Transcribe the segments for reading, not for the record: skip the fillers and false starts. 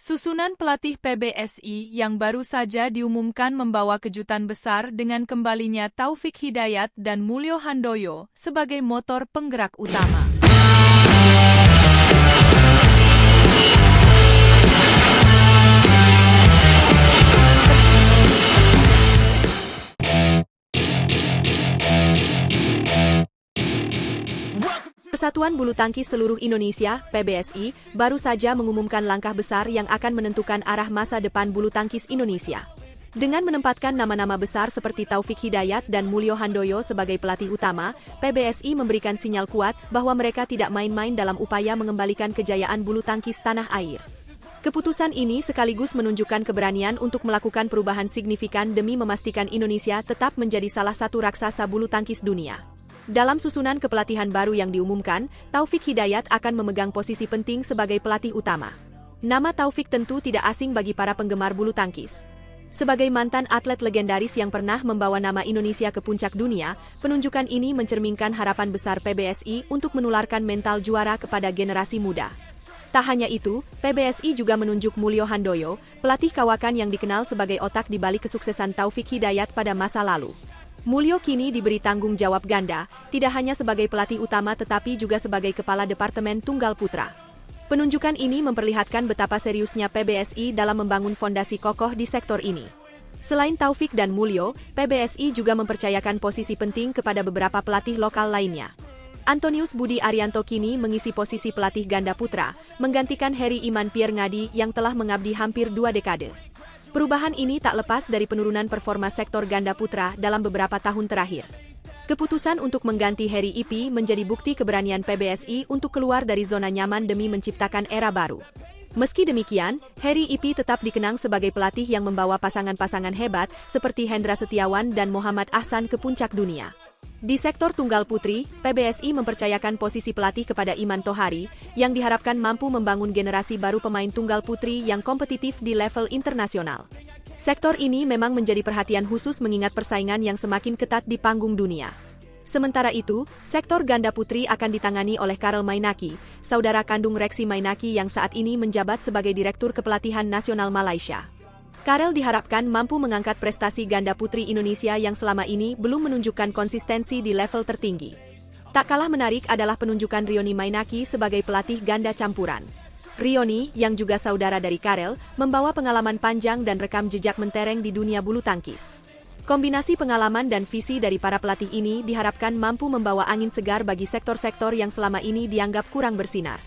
Susunan pelatih PBSI yang baru saja diumumkan membawa kejutan besar dengan kembalinya Taufik Hidayat dan Mulyo Handoyo sebagai motor penggerak utama. Persatuan Bulu Tangkis Seluruh Indonesia, PBSI, baru saja mengumumkan langkah besar yang akan menentukan arah masa depan bulu tangkis Indonesia. Dengan menempatkan nama-nama besar seperti Taufik Hidayat dan Mulyo Handoyo sebagai pelatih utama, PBSI memberikan sinyal kuat bahwa mereka tidak main-main dalam upaya mengembalikan kejayaan bulu tangkis tanah air. Keputusan ini sekaligus menunjukkan keberanian untuk melakukan perubahan signifikan demi memastikan Indonesia tetap menjadi salah satu raksasa bulu tangkis dunia. Dalam susunan kepelatihan baru yang diumumkan, Taufik Hidayat akan memegang posisi penting sebagai pelatih utama. Nama Taufik tentu tidak asing bagi para penggemar bulu tangkis. Sebagai mantan atlet legendaris yang pernah membawa nama Indonesia ke puncak dunia, penunjukan ini mencerminkan harapan besar PBSI untuk menularkan mental juara kepada generasi muda. Tak hanya itu, PBSI juga menunjuk Mulyo Handoyo, pelatih kawakan yang dikenal sebagai otak di balik kesuksesan Taufik Hidayat pada masa lalu. Mulyo kini diberi tanggung jawab ganda, tidak hanya sebagai pelatih utama tetapi juga sebagai kepala Departemen Tunggal Putra. Penunjukan ini memperlihatkan betapa seriusnya PBSI dalam membangun fondasi kokoh di sektor ini. Selain Taufik dan Mulyo, PBSI juga mempercayakan posisi penting kepada beberapa pelatih lokal lainnya. Antonius Budi Arianto kini mengisi posisi pelatih ganda putra, menggantikan Heri Iman Pierre Ngadi yang telah mengabdi hampir 2 dekade. Perubahan ini tak lepas dari penurunan performa sektor ganda putra dalam beberapa tahun terakhir. Keputusan untuk mengganti Heri Ipi menjadi bukti keberanian PBSI untuk keluar dari zona nyaman demi menciptakan era baru. Meski demikian, Heri Ipi tetap dikenang sebagai pelatih yang membawa pasangan-pasangan hebat seperti Hendra Setiawan dan Muhammad Ahsan ke puncak dunia. Di sektor tunggal putri, PBSI mempercayakan posisi pelatih kepada Iman Tohari, yang diharapkan mampu membangun generasi baru pemain tunggal putri yang kompetitif di level internasional. Sektor ini memang menjadi perhatian khusus mengingat persaingan yang semakin ketat di panggung dunia. Sementara itu, sektor ganda putri akan ditangani oleh Karel Mainaki, saudara kandung Reksi Mainaki yang saat ini menjabat sebagai Direktur Kepelatihan Nasional Malaysia. Karel diharapkan mampu mengangkat prestasi ganda putri Indonesia yang selama ini belum menunjukkan konsistensi di level tertinggi. Tak kalah menarik adalah penunjukan Rioni Mainaki sebagai pelatih ganda campuran. Rioni, yang juga saudara dari Karel, membawa pengalaman panjang dan rekam jejak mentereng di dunia bulu tangkis. Kombinasi pengalaman dan visi dari para pelatih ini diharapkan mampu membawa angin segar bagi sektor-sektor yang selama ini dianggap kurang bersinar.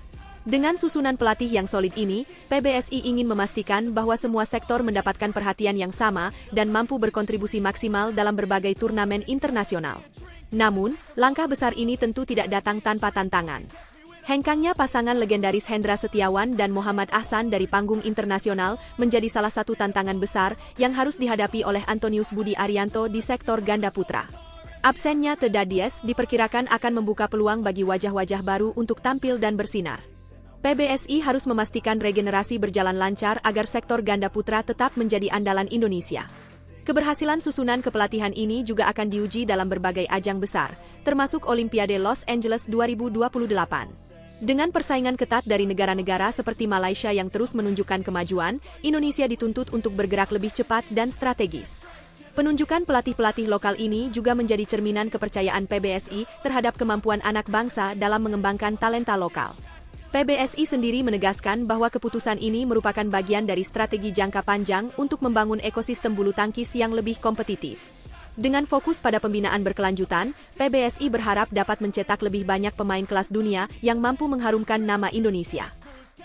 Dengan susunan pelatih yang solid ini, PBSI ingin memastikan bahwa semua sektor mendapatkan perhatian yang sama dan mampu berkontribusi maksimal dalam berbagai turnamen internasional. Namun, langkah besar ini tentu tidak datang tanpa tantangan. Hengkangnya pasangan legendaris Hendra Setiawan dan Muhammad Ahsan dari panggung internasional menjadi salah satu tantangan besar yang harus dihadapi oleh Antonius Budi Arianto di sektor ganda putra. Absennya Teda Diaz diperkirakan akan membuka peluang bagi wajah-wajah baru untuk tampil dan bersinar. PBSI harus memastikan regenerasi berjalan lancar agar sektor ganda putra tetap menjadi andalan Indonesia. Keberhasilan susunan kepelatihan ini juga akan diuji dalam berbagai ajang besar, termasuk Olimpiade Los Angeles 2028. Dengan persaingan ketat dari negara-negara seperti Malaysia yang terus menunjukkan kemajuan, Indonesia dituntut untuk bergerak lebih cepat dan strategis. Penunjukan pelatih-pelatih lokal ini juga menjadi cerminan kepercayaan PBSI terhadap kemampuan anak bangsa dalam mengembangkan talenta lokal. PBSI sendiri menegaskan bahwa keputusan ini merupakan bagian dari strategi jangka panjang untuk membangun ekosistem bulu tangkis yang lebih kompetitif. Dengan fokus pada pembinaan berkelanjutan, PBSI berharap dapat mencetak lebih banyak pemain kelas dunia yang mampu mengharumkan nama Indonesia.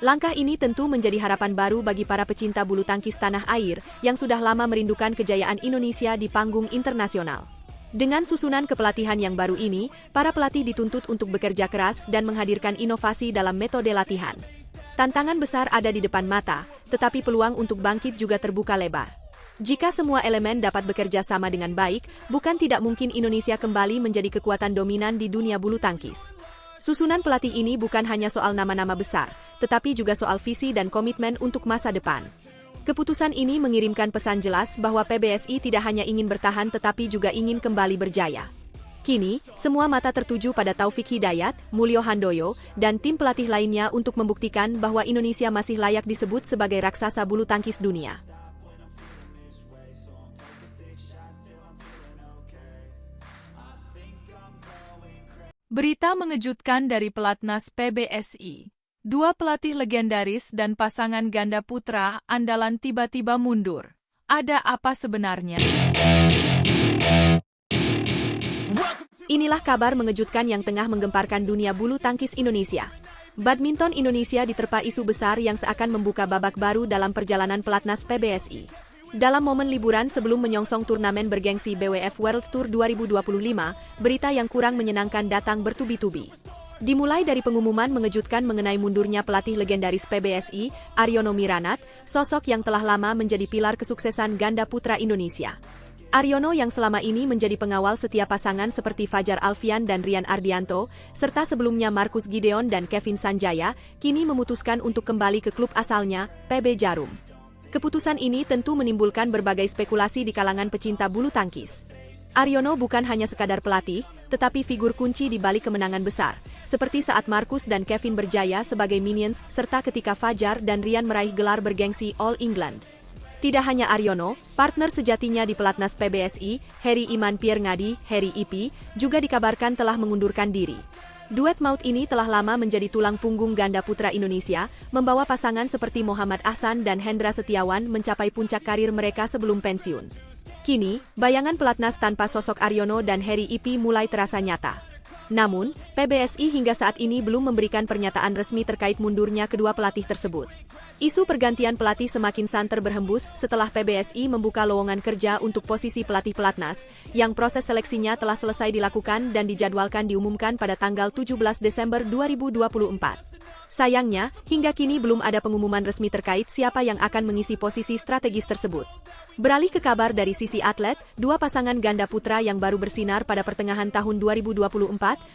Langkah ini tentu menjadi harapan baru bagi para pecinta bulu tangkis tanah air yang sudah lama merindukan kejayaan Indonesia di panggung internasional. Dengan susunan kepelatihan yang baru ini, para pelatih dituntut untuk bekerja keras dan menghadirkan inovasi dalam metode latihan. Tantangan besar ada di depan mata, tetapi peluang untuk bangkit juga terbuka lebar. Jika semua elemen dapat bekerja sama dengan baik, bukan tidak mungkin Indonesia kembali menjadi kekuatan dominan di dunia bulu tangkis. Susunan pelatih ini bukan hanya soal nama-nama besar, tetapi juga soal visi dan komitmen untuk masa depan. Keputusan ini mengirimkan pesan jelas bahwa PBSI tidak hanya ingin bertahan tetapi juga ingin kembali berjaya. Kini, semua mata tertuju pada Taufik Hidayat, Mulyo Handoyo, dan tim pelatih lainnya untuk membuktikan bahwa Indonesia masih layak disebut sebagai raksasa bulu tangkis dunia. Berita mengejutkan dari pelatnas PBSI. Dua pelatih legendaris dan pasangan ganda putra andalan tiba-tiba mundur. Ada apa sebenarnya? Inilah kabar mengejutkan yang tengah menggemparkan dunia bulu tangkis Indonesia. Badminton Indonesia diterpa isu besar yang seakan membuka babak baru dalam perjalanan pelatnas PBSI. Dalam momen liburan sebelum menyongsong turnamen bergengsi BWF World Tour 2025, berita yang kurang menyenangkan datang bertubi-tubi. Dimulai dari pengumuman mengejutkan mengenai mundurnya pelatih legendaris PBSI, Aryono Miranat, sosok yang telah lama menjadi pilar kesuksesan ganda putra Indonesia. Aryono yang selama ini menjadi pengawal setiap pasangan seperti Fajar Alfian dan Rian Ardianto, serta sebelumnya Marcus Gideon dan Kevin Sanjaya, kini memutuskan untuk kembali ke klub asalnya, PB Jarum. Keputusan ini tentu menimbulkan berbagai spekulasi di kalangan pecinta bulu tangkis. Aryono bukan hanya sekadar pelatih, tetapi figur kunci di balik kemenangan besar, seperti saat Marcus dan Kevin berjaya sebagai minions, serta ketika Fajar dan Rian meraih gelar bergengsi All England. Tidak hanya Aryono, partner sejatinya di pelatnas PBSI, Heri Iman Pierngadi, Heri Ipi, juga dikabarkan telah mengundurkan diri. Duet maut ini telah lama menjadi tulang punggung ganda putra Indonesia, membawa pasangan seperti Muhammad Ahsan dan Hendra Setiawan mencapai puncak karir mereka sebelum pensiun. Kini, bayangan pelatnas tanpa sosok Aryono dan Heri Ipi mulai terasa nyata. Namun, PBSI hingga saat ini belum memberikan pernyataan resmi terkait mundurnya kedua pelatih tersebut. Isu pergantian pelatih semakin santer berhembus setelah PBSI membuka lowongan kerja untuk posisi pelatih pelatnas, yang proses seleksinya telah selesai dilakukan dan dijadwalkan diumumkan pada tanggal 17 Desember 2024. Sayangnya, hingga kini belum ada pengumuman resmi terkait siapa yang akan mengisi posisi strategis tersebut. Beralih ke kabar dari sisi atlet, dua pasangan ganda putra yang baru bersinar pada pertengahan tahun 2024,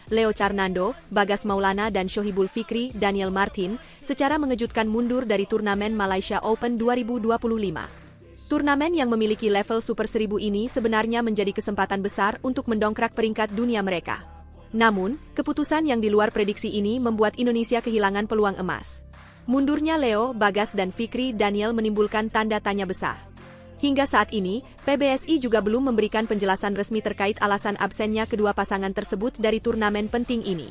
Leo Carnando, Bagas Maulana dan Shohibul Fikri, Daniel Martin, secara mengejutkan mundur dari turnamen Malaysia Open 2025. Turnamen yang memiliki level Super 1000 ini sebenarnya menjadi kesempatan besar untuk mendongkrak peringkat dunia mereka. Namun, keputusan yang di luar prediksi ini membuat Indonesia kehilangan peluang emas. Mundurnya Leo, Bagas dan Fikri Daniel menimbulkan tanda tanya besar. Hingga saat ini, PBSI juga belum memberikan penjelasan resmi terkait alasan absennya kedua pasangan tersebut dari turnamen penting ini.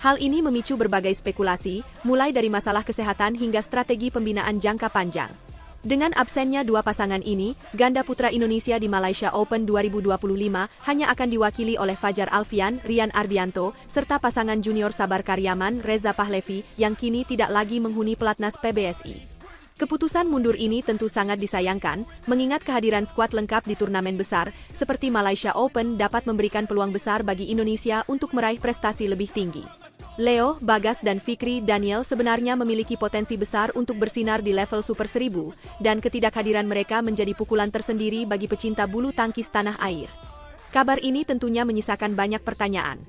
Hal ini memicu berbagai spekulasi, mulai dari masalah kesehatan hingga strategi pembinaan jangka panjang. Dengan absennya dua pasangan ini, ganda putra Indonesia di Malaysia Open 2025 hanya akan diwakili oleh Fajar Alfian, Rian Ardianto, serta pasangan junior Sabar Karyaman, Reza Pahlevi, yang kini tidak lagi menghuni pelatnas PBSI. Keputusan mundur ini tentu sangat disayangkan, mengingat kehadiran skuad lengkap di turnamen besar, seperti Malaysia Open dapat memberikan peluang besar bagi Indonesia untuk meraih prestasi lebih tinggi. Leo, Bagas dan Fikri Daniel sebenarnya memiliki potensi besar untuk bersinar di level Super 1000, dan ketidakhadiran mereka menjadi pukulan tersendiri bagi pecinta bulu tangkis tanah air. Kabar ini tentunya menyisakan banyak pertanyaan.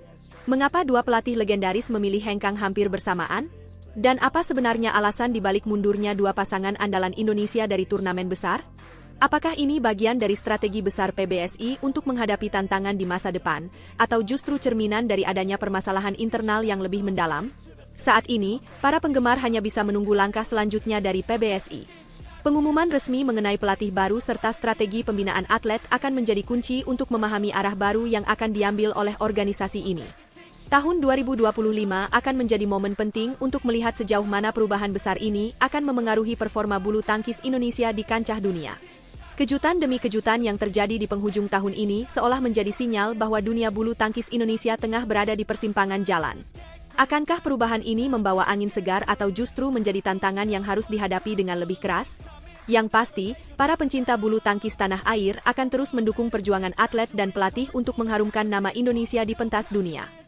Mengapa dua pelatih legendaris memilih hengkang hampir bersamaan? Dan apa sebenarnya alasan dibalik mundurnya dua pasangan andalan Indonesia dari turnamen besar? Apakah ini bagian dari strategi besar PBSI untuk menghadapi tantangan di masa depan, atau justru cerminan dari adanya permasalahan internal yang lebih mendalam? Saat ini, para penggemar hanya bisa menunggu langkah selanjutnya dari PBSI. Pengumuman resmi mengenai pelatih baru serta strategi pembinaan atlet akan menjadi kunci untuk memahami arah baru yang akan diambil oleh organisasi ini. Tahun 2025 akan menjadi momen penting untuk melihat sejauh mana perubahan besar ini akan memengaruhi performa bulu tangkis Indonesia di kancah dunia. Kejutan demi kejutan yang terjadi di penghujung tahun ini seolah menjadi sinyal bahwa dunia bulu tangkis Indonesia tengah berada di persimpangan jalan. Akankah perubahan ini membawa angin segar atau justru menjadi tantangan yang harus dihadapi dengan lebih keras? Yang pasti, para pencinta bulu tangkis tanah air akan terus mendukung perjuangan atlet dan pelatih untuk mengharumkan nama Indonesia di pentas dunia.